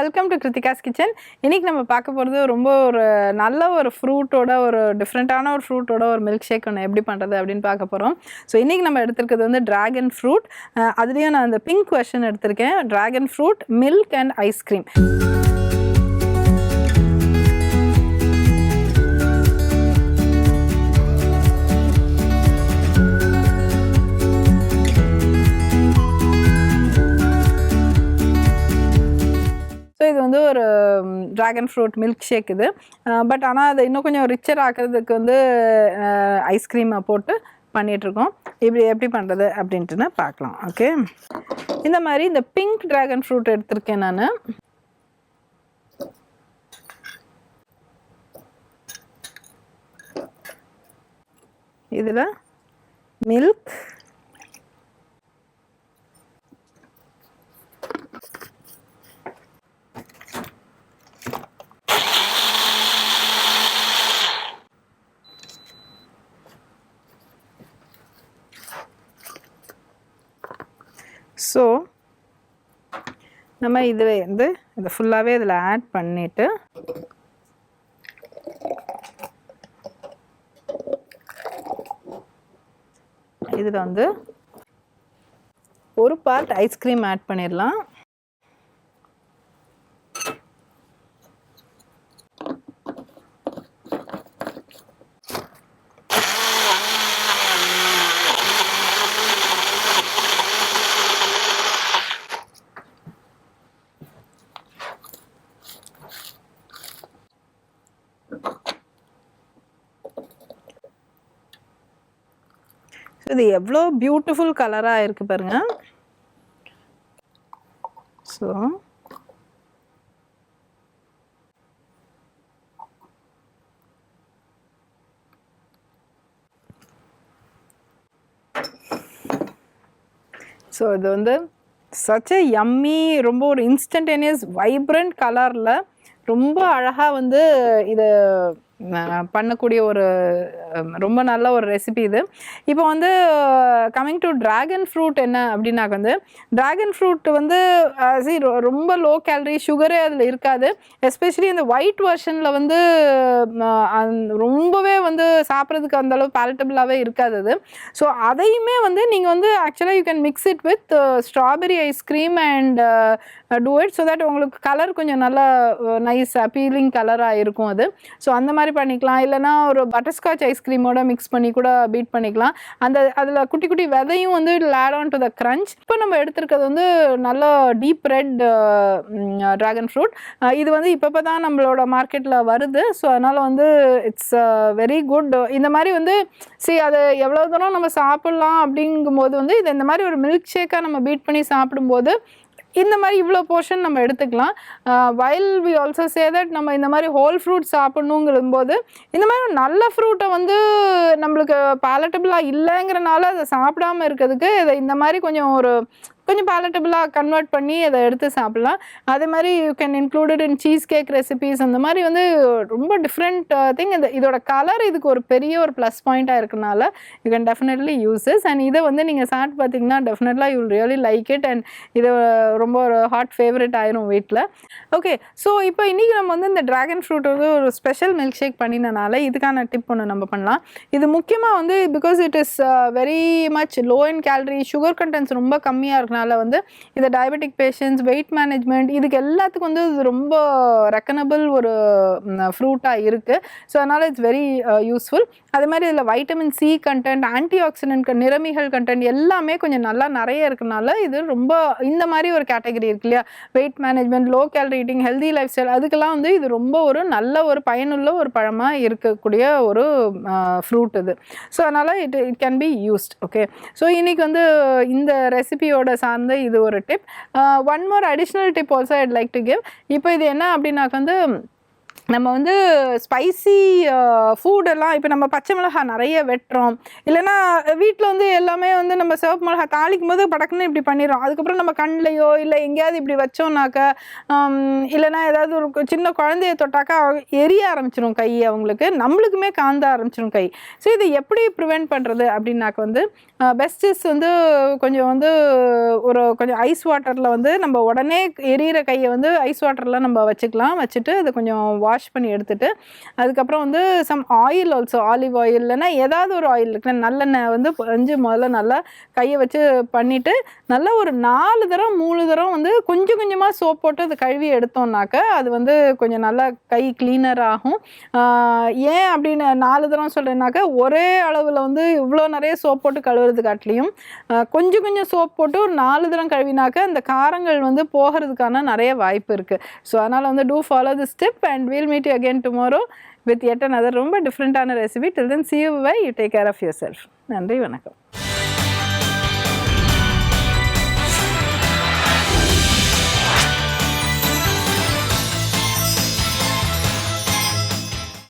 Welcome to Kiruthika's kitchen. இன்னைக்கு நம்ம பார்க்க போகிறது ரொம்ப ஒரு நல்ல ஒரு ஃப்ரூட்டோட ஒரு டிஃப்ரெண்ட்டான ஒரு ஃப்ரூட்டோட ஒரு மில்க் ஷேக் ஒன்று எப்படி பண்ணுறது அப்படின்னு பார்க்க போகிறோம். ஸோ இன்றைக்கி நம்ம எடுத்துருக்கிறது வந்து ட்ராகன் ஃப்ரூட். அதுலேயும் நான் அந்த பிங்க் வெர்ஷன் எடுத்திருக்கேன். Dragon fruit milk and ice cream. So இது வந்து ஒரு ட்ராகன் ஃப்ரூட் மில்க் ஷேக் இது. பட் ஆனால் அதை இன்னும் கொஞ்சம் ரிச்சர் ஆக்கிறதுக்கு வந்து ஐஸ்கிரீமை போட்டு பண்ணிகிட்ருக்கோம். இப்படி எப்படி பண்ணுறது அப்படின்ட்டுன்னு பார்க்கலாம். ஓகே, இந்த மாதிரி இந்த பிங்க் ட்ராகன் ஃப்ரூட் எடுத்திருக்கேன் நான். இதில் மில்க், ஸோ நம்ம இதில் வந்து இதை ஃபுல்லாகவே இதில் ஆட் பண்ணிவிட்டு இதில் வந்து ஒரு பார்ட் ஐஸ்கிரீம் ஆட் பண்ணிடலாம். இது எவ்வளோ பியூட்டிஃபுல் கலராக இருக்குது பாருங்கள். ஸோ இது வந்து சச் எ யம்மி, ரொம்ப ஒரு இன்ஸ்டன்டேனியஸ் வைப்ரண்ட் கலரில் ரொம்ப அழகாக வந்து இதை பண்ணக்கூடிய ஒரு ரொம்ப நல்ல ஒரு ரெசிபி இது. இப்போ வந்து கம்மிங் டு ட்ராகன் ஃப்ரூட் என்ன அப்படின்னாக்க வந்து ட்ராகன் ஃப்ரூட் வந்து ரொம்ப லோ கேலரி, சுகரே அதில் இருக்காது. எஸ்பெஷலி இந்த ஒயிட் வெர்ஷனில் வந்து ரொம்பவே வந்து சாப்பிட்றதுக்கு அந்தளவு பேலட்டபிளாகவே இருக்காது அது. ஸோ அதையுமே வந்து நீங்கள் வந்து ஆக்சுவலாக you can mix it with strawberry ice cream and do it so that உங்களுக்கு கலர் கொஞ்சம் நல்லா நைஸ் அப்பீலிங் கலராக இருக்கும் அது. ஸோ அந்த மாதிரி பண்ணிக்கலாம். இல்லைனா ஒரு பட்டர்ஸ்காட்ச் ஐஸ்கிரீமோட மிக்ஸ் பண்ணி கூட பீட் பண்ணிக்கலாம். அதில் குட்டி குட்டி விதையும் வந்து add on to the crunch. இப்போ நம்ம எடுத்துருக்கிறது வந்து நல்ல டீப் ரெட் ட்ராகன் ஃப்ரூட். இது வந்து இப்போ தான் நம்மளோட மார்க்கெட்டில் வருது. ஸோ அதனால் வந்து இட்ஸ் வெரி குட். இந்த மாதிரி வந்து அது எவ்வளோ தூரம் நம்ம சாப்பிட்லாம் அப்படிங்கும்போது வந்து இது இந்த மாதிரி ஒரு மில்க் ஷேக்காக நம்ம பீட் பண்ணி சாப்பிடும்போது இந்த மாதிரி இவ்வளோ போர்ஷன் நம்ம எடுத்துக்கலாம். While we also say that நம்ம இந்த மாதிரி ஹோல் ஃப்ரூட் சாப்பிட்ணுங்கும்போது இந்த மாதிரி நல்ல ஃப்ரூட்டை வந்து நம்மளுக்கு பேலட்டபிளாக இல்லைங்கிறனால அதை சாப்பிடாமல் இருக்கிறதுக்கு இதை இந்த மாதிரி கொஞ்சம் பேலட்டபிளாக கன்வெர்ட் பண்ணி அதை எடுத்து சாப்பிட்லாம். அதே மாதிரி you can included in cheese cake recipes. அந்த மாதிரி வந்து ரொம்ப டிஃப்ரெண்ட் திங். இதோட கலர் இதுக்கு ஒரு பெரிய ஒரு ப்ளஸ் பாயிண்ட்டாக இருக்கனால you can definitely use this. And இதை வந்து நீங்கள் சாப்பிட்டு பார்த்தீங்கன்னா டெஃபினெட்லாக you will really like it. And இது ரொம்ப ஒரு ஹாட் ஃபேவரட் ஆயிரும் வீட்டில். ஓகே, ஸோ இப்போ இன்றைக்கி நம்ம வந்து இந்த ட்ராகன் ஃப்ரூட் வந்து ஒரு ஸ்பெஷல் மில்க் ஷேக் பண்ணினனால இதுக்கான டிப் ஒன்று நம்ம பண்ணலாம். இது முக்கியமாக வந்து because it is very much low in calorie, sugar contents ரொம்ப கம்மியாக இருக்கனால வந்து இந்த டயபெட்டிக் பேஷண்ட்ஸ், வெயிட் மேனேஜ்மெண்ட், இதுக்கு எல்லாத்துக்கும் வந்து இது ரொம்ப ரெக்கனபிள் ஒரு ஃப்ரூட்டாக இருக்குது. ஸோ அதனால் இட்ஸ் வெரி யூஸ்ஃபுல். அதே மாதிரி இதில் vitamin C content, antioxidant, நிறமிகள் கண்டென்ட் எல்லாமே கொஞ்சம் நல்லா நிறைய இருக்கனால இது ரொம்ப இந்த மாதிரி ஒரு கேட்டகரி இருக்கு இல்லையா, wait management, low calorie eating, healthy life style, அதுக்கெல்லாம் வந்து இது ரொம்ப ஒரு நல்ல ஒரு பயனுள்ள ஒரு பழமாக இருக்கக்கூடிய ஒரு ஃப்ரூட் இது. ஸோ அதனால் it can be used. Okay, so இன்றைக்கி வந்து இந்த ரெசிபியோட சார்ந்த இது ஒரு tip. One more additional tip also I'd like to give. இப்போ இது என்ன அப்படின்னாக்க வந்து நம்ம வந்து ஸ்பைசி ஃபுட்டெல்லாம் இப்போ நம்ம பச்சை மிளகா நிறைய வெட்டுறோம், இல்லைன்னா வீட்டில் வந்து எல்லாமே வந்து நம்ம சிவப்பு மிளகா தாளிக்கும் போது படக்குன்னு இப்படி பண்ணிடுறோம். அதுக்கப்புறம் நம்ம கண்ணிலையோ இல்லை எங்கேயாவது இப்படி வச்சோம்னாக்கா இல்லைன்னா ஏதாவது ஒரு சின்ன குழந்தைய தொட்டாக்கா எரிய ஆரம்பிச்சிடும் கை, அவங்களுக்கு நம்மளுக்குமே காந்த ஆரம்பிச்சிடும் கை. ஸோ இதை எப்படி ப்ரிவெண்ட் பண்ணுறது அப்படின்னாக்க வந்து பெஸ்ட் இஸ் வந்து கொஞ்சம் வந்து கொஞ்சம் ஐஸ் வாட்டரில் வந்து நம்ம உடனே எரியிற கையை வந்து ஐஸ் வாட்டரில் நம்ம வச்சுக்கலாம். வச்சுட்டு அதை கொஞ்சம் வாஷ் பண்ணி எடுத்துட்டு அதுக்கப்புறம் வந்து some oil also, olive oil இல்லைன்னா ஏதாவது ஒரு ஆயில் இருக்குல்ல, நல்லெண்ணெய் வந்து முதல்ல நல்லா கையை வச்சு பண்ணிவிட்டு நல்லா ஒரு 4 தரம் 3 தரம் வந்து கொஞ்சம் கொஞ்சமாக சோப் போட்டு அதை கழுவி எடுத்தோம்னாக்க அது வந்து கொஞ்சம் நல்லா கை கிளீனர் ஆகும். ஏன் அப்படின்னு 4 தரம் சொல்கிறேன்னாக்கா ஒரே அளவில் வந்து இவ்வளோ நிறைய சோப் போட்டு கழுவுறது காட்டிலையும் கொஞ்சம் கொஞ்சம் சோப் போட்டு ஒரு 4 தரம் கழுவினாக்க அந்த காரங்கள் வந்து போகிறதுக்கான நிறைய வாய்ப்பு இருக்குது. ஸோ அதனால் வந்து do follow the step and we'll meet you again tomorrow with yet another ரொம்ப டிஃப்ரெண்ட்டான recipe. Till then, see you bye. You take care of yourself. நன்றி, வணக்கம்.